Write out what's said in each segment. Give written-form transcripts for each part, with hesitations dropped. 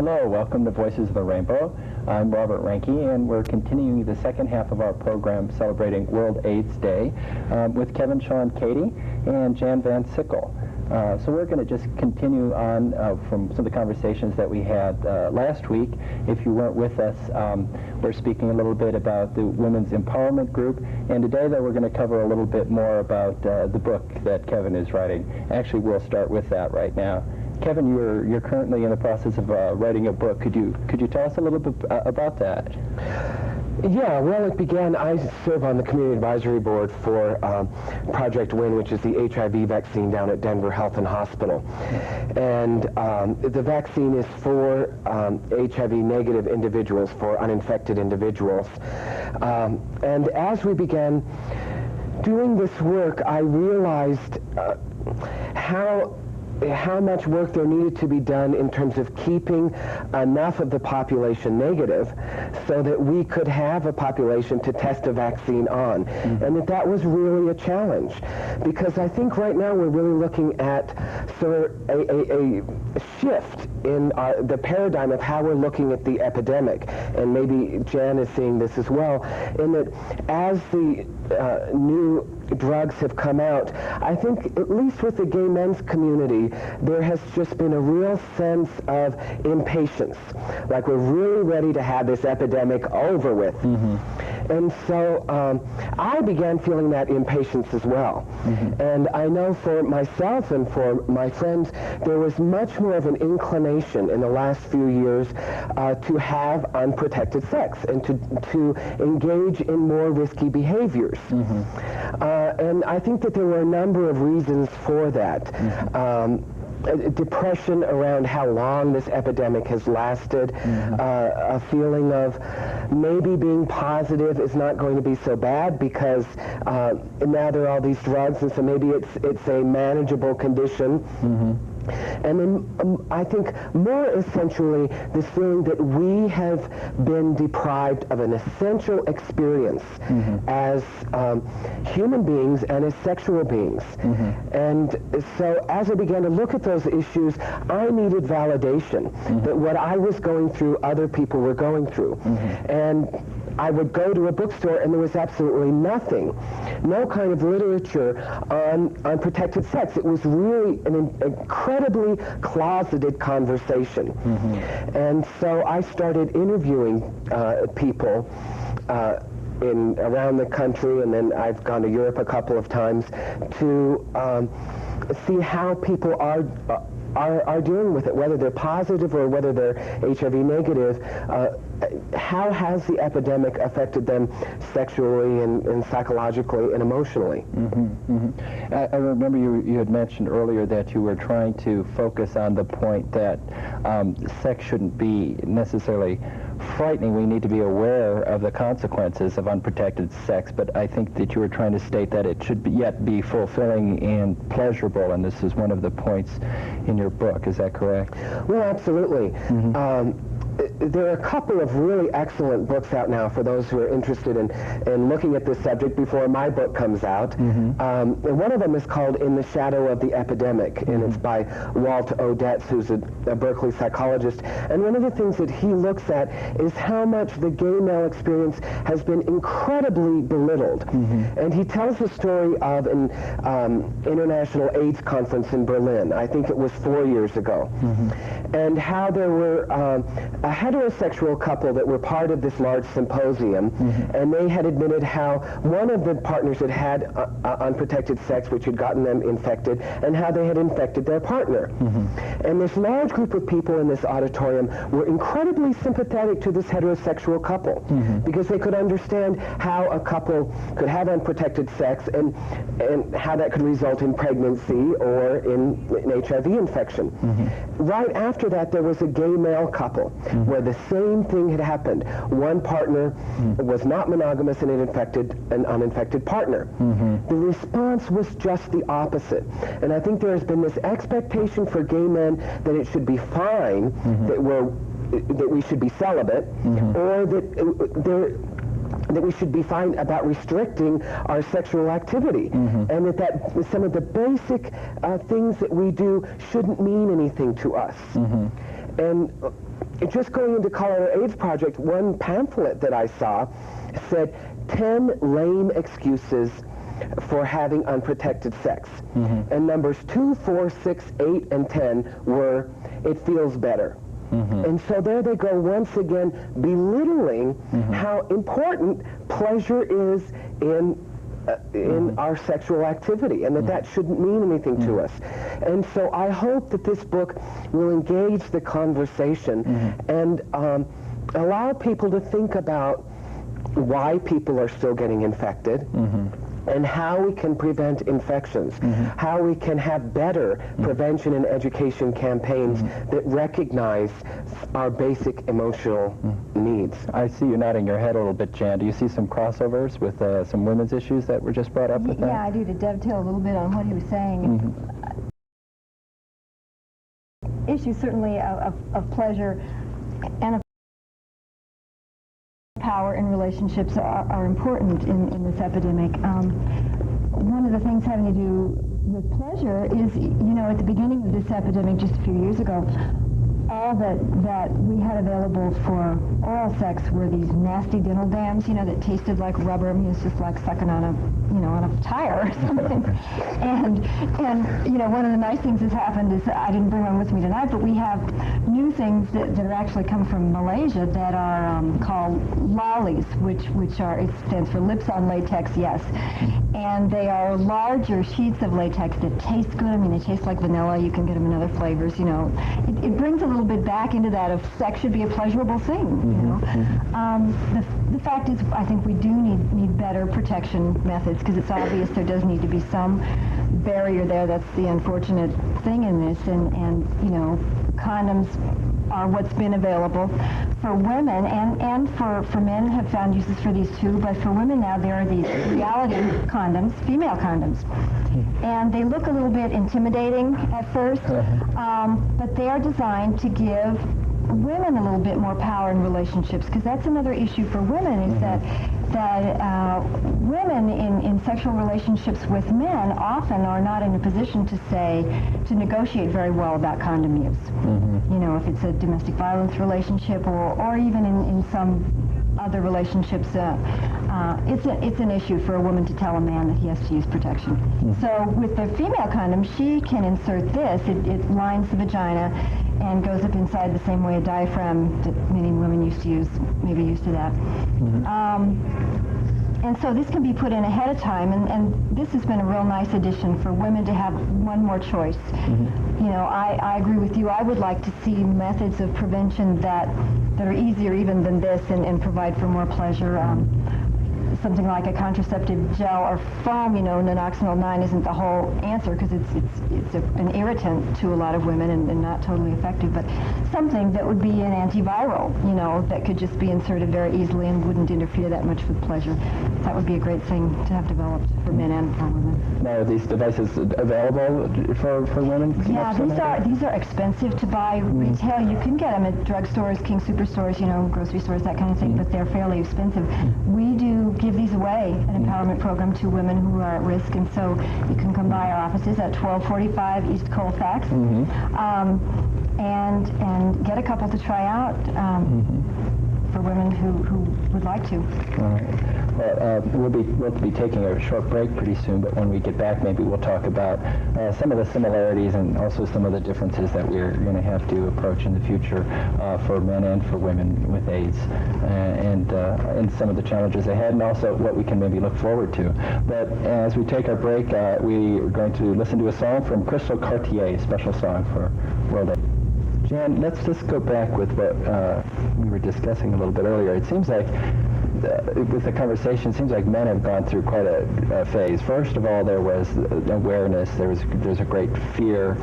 Hello, welcome to Voices of the Rainbow. I'm Robert Ranke, and we're continuing the second half of our program celebrating World AIDS Day with Kevin Sean Cady and Jan Van Sickle. So we're going to just continue on from some of the conversations that we had last week. If you weren't with us, we're speaking a little bit about the Women's Empowerment Group, and today though we're going to cover a little bit more about the book that Kevin is writing. Actually, we'll start with that right now. Kevin, you're currently in the process of writing a book. Could you tell us a little bit about that? Yeah, well, it began, I serve on the Community Advisory Board for Project WIN, which is the HIV vaccine down at Denver Health and Hospital. And the vaccine is for HIV-negative individuals, for uninfected individuals. And as we began doing this work, I realized how much work there needed to be done in terms of keeping enough of the population negative so that we could have a population to test a vaccine on. And that was really a challenge, because I think right now we're really looking at sort of a shift in the paradigm of how we're looking at the epidemic. And maybe Jan is seeing this as well, in that as the new drugs have come out, I think at least with the gay men's community, there has just been a real sense of impatience. Like, we're really ready to have this epidemic over with. And so I began feeling that impatience as well. And I know for myself and for my friends, there was much more of an inclination in the last few years to have unprotected sex and to engage in more risky behaviors. And I think that there were a number of reasons for that. Depression around how long this epidemic has lasted, a feeling of maybe being positive is not going to be so bad because now there are all these drugs, and so maybe it's a manageable condition. And then I think more essentially this feeling that we have been deprived of an essential experience as human beings and as sexual beings. And so as I began to look at those issues, I needed validation that what I was going through, other people were going through. And I would go to a bookstore and there was absolutely nothing, no kind of literature on protected sex. It was really an incredibly closeted conversation. And so I started interviewing people around the country, and then I've gone to Europe a couple of times to see how people are dealing with it, whether they're positive or whether they're HIV negative. How has the epidemic affected them sexually and psychologically and emotionally? I remember you had mentioned earlier that you were trying to focus on the point that sex shouldn't be necessarily frightening. We need to be aware of the consequences of unprotected sex, but I think that you were trying to state that it should yet be fulfilling and pleasurable, and this is one of the points in your book. Is that correct? Well, absolutely. There are a couple of really excellent books out now for those who are interested in looking at this subject before my book comes out. And one of them is called In the Shadow of the Epidemic, and it's by Walt Odets, who's a Berkeley psychologist. And one of the things that he looks at is how much the gay male experience has been incredibly belittled. And he tells the story of an international AIDS conference in Berlin. I think it was 4 years ago. And how there were a heterosexual couple that were part of this large symposium, and they had admitted how one of the partners had had unprotected sex, which had gotten them infected, and how they had infected their partner. And this large group of people in this auditorium were incredibly sympathetic to this heterosexual couple, because they could understand how a couple could have unprotected sex and how that could result in pregnancy or in HIV infection. Right after that, there was a gay male couple where the same thing had happened. One partner was not monogamous and had infected an uninfected partner. The response was just the opposite. And I think there has been this expectation for gay men that it should be fine that we should be celibate, or that we should be fine about restricting our sexual activity, and that some of the basic things that we do shouldn't mean anything to us. And just going into Colorado AIDS Project, one pamphlet that I saw said 10 lame excuses for having unprotected sex. And numbers 2, 4, 6, 8, and 10 were, it feels better. And so there they go once again belittling how important pleasure is in our sexual activity, and that shouldn't mean anything to us. And so I hope that this book will engage the conversation and allow people to think about why people are still getting infected, and how we can prevent infections, how we can have better prevention and education campaigns that recognize our basic emotional needs. I see you nodding your head a little bit, Jan. Do you see some crossovers with some women's issues that were just brought up with that? Yeah, I do, to dovetail a little bit on what he was saying. Issues certainly of pleasure and of power in relationships are important in this epidemic. One of the things having to do with pleasure is, you know, at the beginning of this epidemic just a few years ago, all that we had available for oral sex were these nasty dental dams, you know, that tasted like rubber. I mean, it's just like sucking on a tire or something. and you know, one of the nice things that's happened is, I didn't bring one with me tonight, but we have new things that are actually come from Malaysia that are called lollies, which are, it stands for lips on latex, yes. And they are larger sheets of latex that taste good. I mean, they taste like vanilla. You can get them in other flavors, you know. It brings a little bit back into that of sex should be a pleasurable thing, you know. The fact is, I think we do need better protection methods, because it's obvious there does need to be some barrier there. That's the unfortunate thing in this, and you know, condoms are what's been available for women, and for men have found uses for these too, but for women now there are these reality condoms, female condoms, and they look a little bit intimidating at first, but they are designed to give women a little bit more power in relationships, because that's another issue for women, is that women in sexual relationships with men often are not in a position to negotiate very well about condom use. You know, if it's a domestic violence relationship or even in some other relationships, it's an issue for a woman to tell a man that he has to use protection. So with the female condom, she can insert this. It lines the vagina and goes up inside the same way a diaphragm that many women used to use, maybe used to that. And so this can be put in ahead of time, and this has been a real nice addition for women to have one more choice. You know, I agree with you. I would like to see methods of prevention that are easier even than this and provide for more pleasure. Something like a contraceptive gel or foam, you know, Naloxone 9 isn't the whole answer, because it's an irritant to a lot of women and not totally effective, but something that would be an antiviral, you know, that could just be inserted very easily and wouldn't interfere that much with pleasure. That would be a great thing to have developed for men and for women. Now, are these devices available for women? Yeah, these are expensive to buy retail. You can get them at drugstores, King Superstores, you know, grocery stores, that kind of thing, but they're fairly expensive. We do give these away, an empowerment program to women who are at risk, and so you can come by our offices at 1245 East Colfax and get a couple to try out for women who would like to. All right. Well, we'll be taking a short break pretty soon, but when we get back, maybe we'll talk about some of the similarities and also some of the differences that we're going to have to approach in the future for men and for women with AIDS, and some of the challenges ahead, and also what we can maybe look forward to. But as we take our break, we are going to listen to a song from Crystal Cartier, a special song for World AIDS. Jan, let's just go back with what we were discussing a little bit earlier. It seems like, with the conversation, it seems like men have gone through quite a phase. First of all, there was awareness. There's a great fear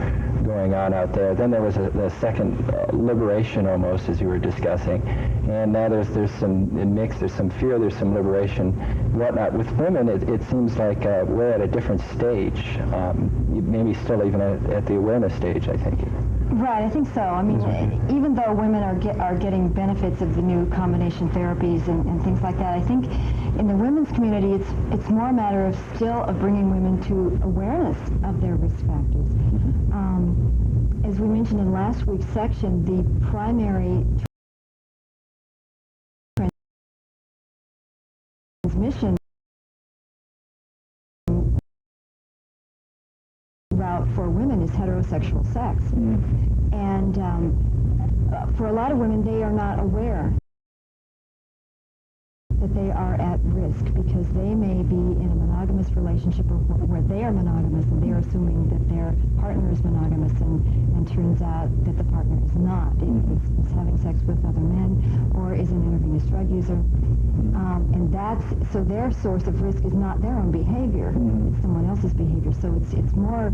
going on out there. Then there was a second liberation, almost, as you were discussing. And now there's some mix. There's some fear. There's some liberation, whatnot. With women, it seems like we're at a different stage. Maybe still even at the awareness stage, I think. Right, I think so. I mean, even though women are getting benefits of the new combination therapies and things like that, I think in the women's community it's more a matter of bringing women to awareness of their risk factors. as we mentioned in last week's section, the primary transmission route for women is heterosexual sex. And for a lot of women, they are not aware that they are at risk because they may be in a monogamous relationship where they are monogamous and they're assuming that their partner is monogamous and turns out that the partner is not. Is having sex with other men or is an intravenous drug user. And so their source of risk is not their own behavior, it's someone else's behavior. So it's more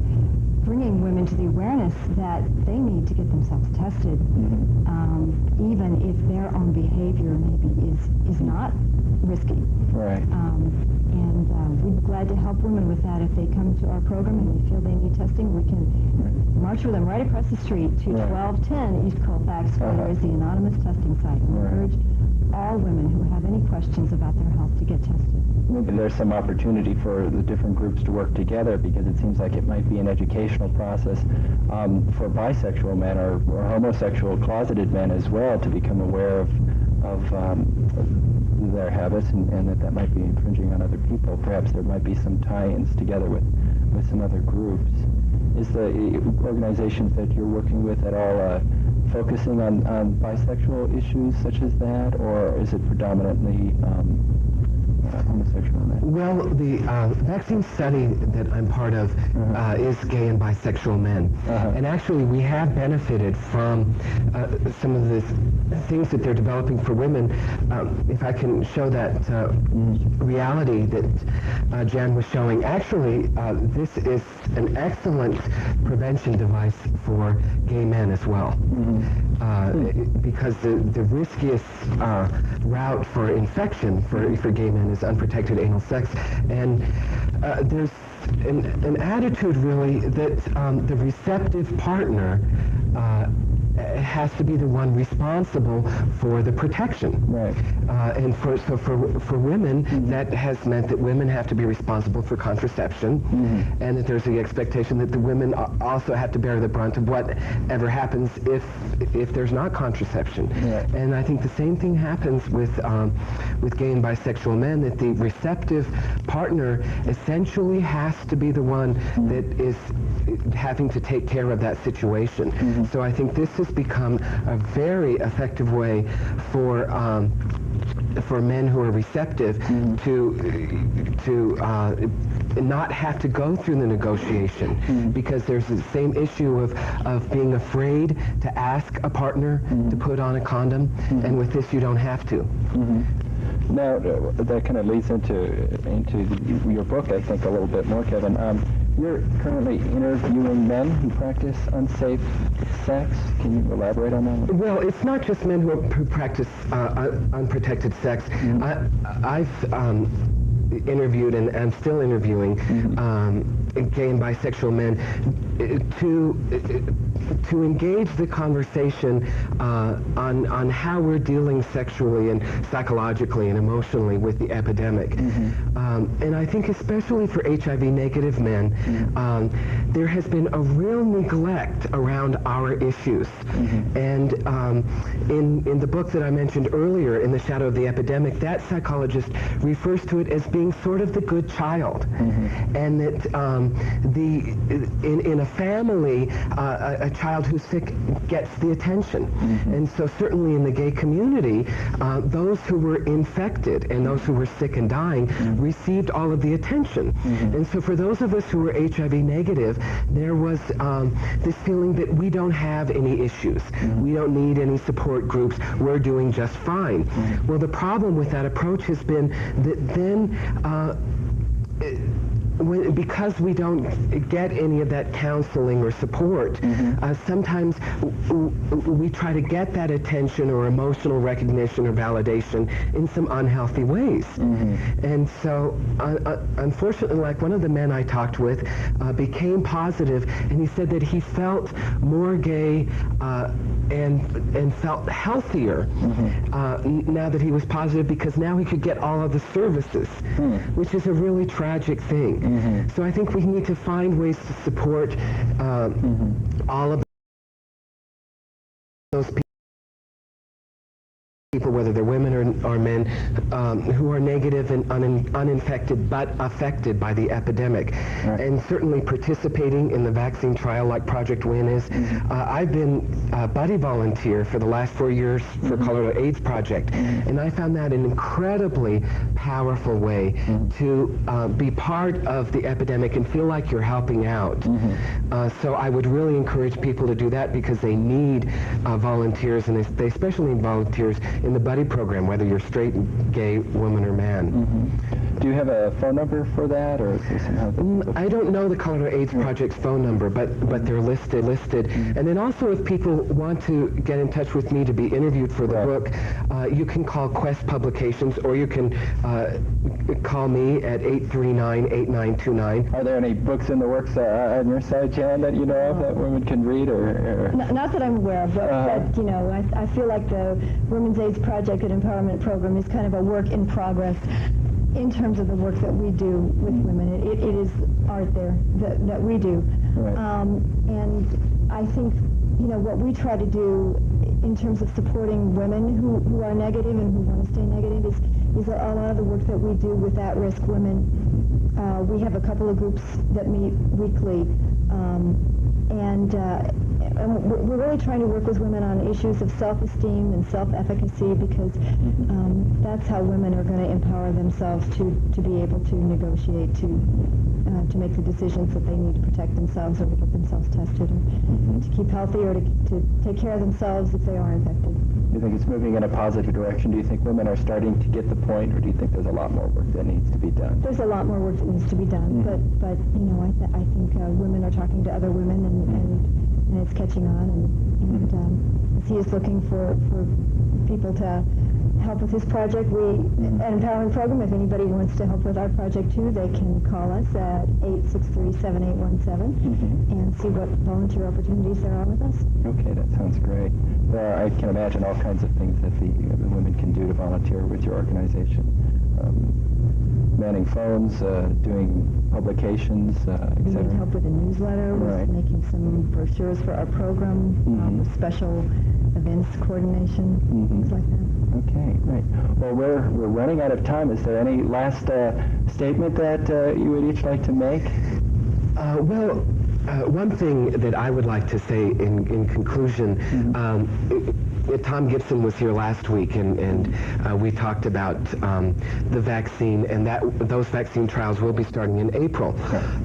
bringing women to the awareness that they need to get themselves tested, even if their own behavior maybe is not risky. Right. We'd be glad to help women with that. If they come to our program and they feel they need testing, we can march with them right across the street to 1210 East Colfax, where there is the anonymous testing site. And we urge all women who have any questions about their health to get tested. Maybe there's some opportunity for the different groups to work together, because it seems like it might be an educational process for bisexual men or homosexual closeted men as well to become aware of their habits and that might be infringing on other people. Perhaps there might be some tie-ins together with some other groups. Is the organizations that you're working with at all focusing on bisexual issues such as that, or is it predominantly homosexual men? Well, the vaccine study that I'm part of is gay and bisexual men. And actually, we have benefited from some of the things that they're developing for women. If I can show that reality that Jan was showing, actually, this is an excellent prevention device for gay men as well. Because the riskiest route for infection for gay men is unprotected anal sex, and there's an attitude really that the receptive partner has to be the one responsible for the protection. Right. And for women, that has meant that women have to be responsible for contraception, and that there's the expectation that the women also have to bear the brunt of whatever happens if there's not contraception. Right. And I think the same thing happens with gay and bisexual men, that the receptive partner essentially has to be the one that is having to take care of that situation. So I think this has become a very effective way for men who are receptive to not have to go through the negotiation, because there's the same issue of being afraid to ask a partner to put on a condom, and with this you don't have to. Now, that kind of leads into your book, I think, a little bit more, Kevin. You're currently interviewing men who practice unsafe sex. Can you elaborate on that? Well, it's not just men who practice unprotected sex. I've interviewed, and I'm still interviewing, gay and bisexual men to engage the conversation on how we're dealing sexually and psychologically and emotionally with the epidemic. And I think especially for HIV-negative men, there has been a real neglect around our issues. And in the book that I mentioned earlier, In the Shadow of the Epidemic, that psychologist refers to it as being sort of the good child. And that in a family, a child who's sick gets the attention. And so certainly in the gay community, those who were infected and those who were sick and dying received all of the attention. And so for those of us who were HIV negative, there was this feeling that we don't have any issues. We don't need any support groups. We're doing just fine. Well, the problem with that approach has been that then because we don't get any of that counseling or support, sometimes we try to get that attention or emotional recognition or validation in some unhealthy ways. And so, unfortunately, like one of the men I talked with became positive, and he said that he felt more gay and felt healthier now that he was positive, because now he could get all of the services, which is a really tragic thing. So I think we need to find ways to support all of people, whether they're women or men, who are negative and uninfected but affected by the epidemic. Right. And certainly participating in the vaccine trial like Project WIN is. I've been a buddy volunteer for the last 4 years for Colorado AIDS Project, and I found that an incredibly powerful way to be part of the epidemic and feel like you're helping out. So I would really encourage people to do that because they need volunteers, and they especially need volunteers in the buddy program, whether you're straight, gay, woman, or man. Do you have a phone number for that, or is there somehow? I don't know the Colorado AIDS Project's phone number, but they're listed. And then also, if people want to get in touch with me to be interviewed for the book, you can call Quest Publications, or you can call me at 839-8929. Are there any books in the works on your side, Jan, that you know of that women can read, or? Not that I'm aware of, but you know, I feel like the Women's AIDS Project and Empowerment Program is kind of a work in progress in terms of the work that we do with women. It is art there that we do. Right. And I think, you know, what we try to do in terms of supporting women who are negative and who want to stay negative is a lot of the work that we do with at-risk women. We have a couple of groups that meet weekly, and we're really trying to work with women on issues of self-esteem and self-efficacy, because that's how women are going to empower themselves to be able to negotiate, to make the decisions that they need to protect themselves or to get themselves tested, and to keep healthy, or to take care of themselves if they are infected. Do you think it's moving in a positive direction? Do you think women are starting to get the point, or do you think there's a lot more work that needs to be done? There's a lot more work that needs to be done, but you know, I think women are talking to other women, and it's catching on, and he is looking for people to help with his project. An empowerment program, if anybody wants to help with our project too, they can call us at 863-7817 and see what volunteer opportunities there are with us. Okay, that sounds great. Well, I can imagine all kinds of things that the women can do to volunteer with your organization. Manning phones, doing publications, etc. We need help with a newsletter, with making some brochures for our program, with special events coordination, things like that. Okay, great. Well, we're running out of time. Is there any last statement that you would each like to make? One thing that I would like to say in conclusion, Tom Gibson was here last week, and we talked about the vaccine, and those vaccine trials will be starting in April.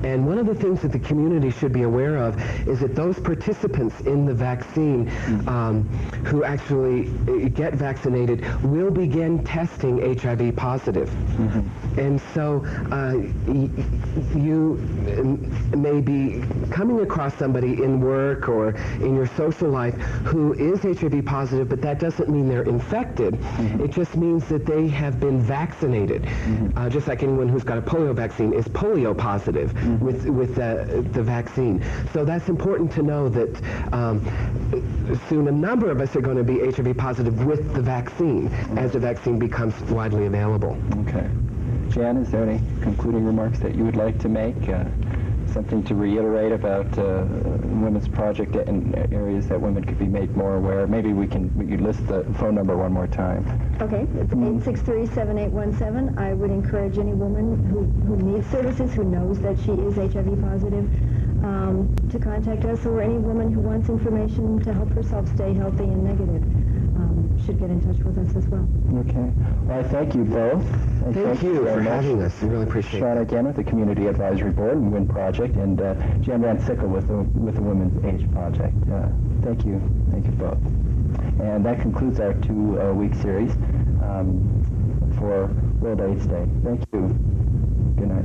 And one of the things that the community should be aware of is that those participants in the vaccine who actually get vaccinated will begin testing HIV positive. And so you may be coming across somebody in work or in your social life who is HIV positive, but that doesn't mean they're infected. It just means that they have been vaccinated. Just like anyone who's got a polio vaccine is polio positive with the vaccine. So that's important to know that soon a number of us are going to be HIV positive with the vaccine as the vaccine becomes widely available. Okay. Jan, is there any concluding remarks that you would like to make? Something to reiterate about Women's Project and areas that women could be made more aware? Maybe we could list the phone number one more time. Okay, it's 863-7817. I would encourage any woman who needs services, who knows that she is HIV positive, to contact us, or any woman who wants information to help herself stay healthy and negative should get in touch with us as well. Okay. Well, I thank you both. Thank you for having us. We really appreciate it. Sean again with the Community Advisory Board and WIN Project, and Jan Van Sickle with the Women's AIDS Project. Thank you. Thank you both. And that concludes our 2-week series for World AIDS Day. Thank you. Good night.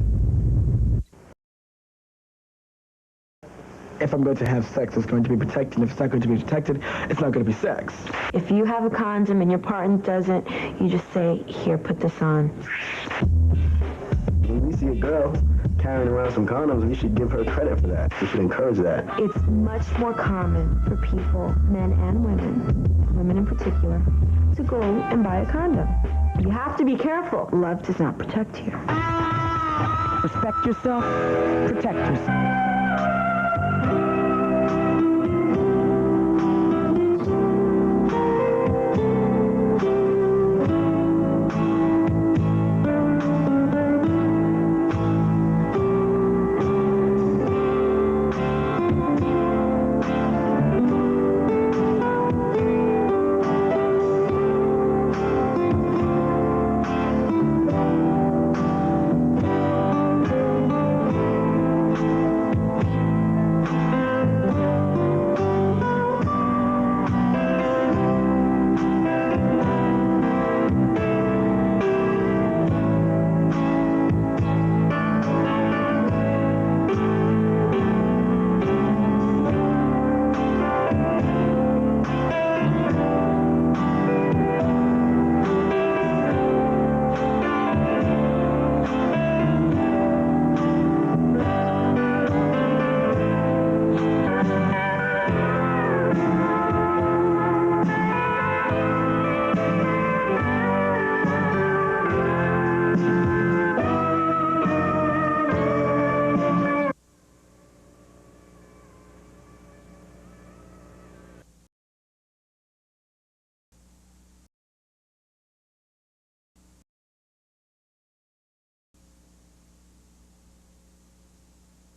If I'm going to have sex, it's going to be protected. If it's not going to be protected, it's not going to be sex. If you have a condom and your partner doesn't, you just say, here, put this on. When we see a girl carrying around some condoms, we should give her credit for that. We should encourage that. It's much more common for people, men and women in particular, to go and buy a condom. You have to be careful. Love does not protect here. Respect yourself, protect yourself.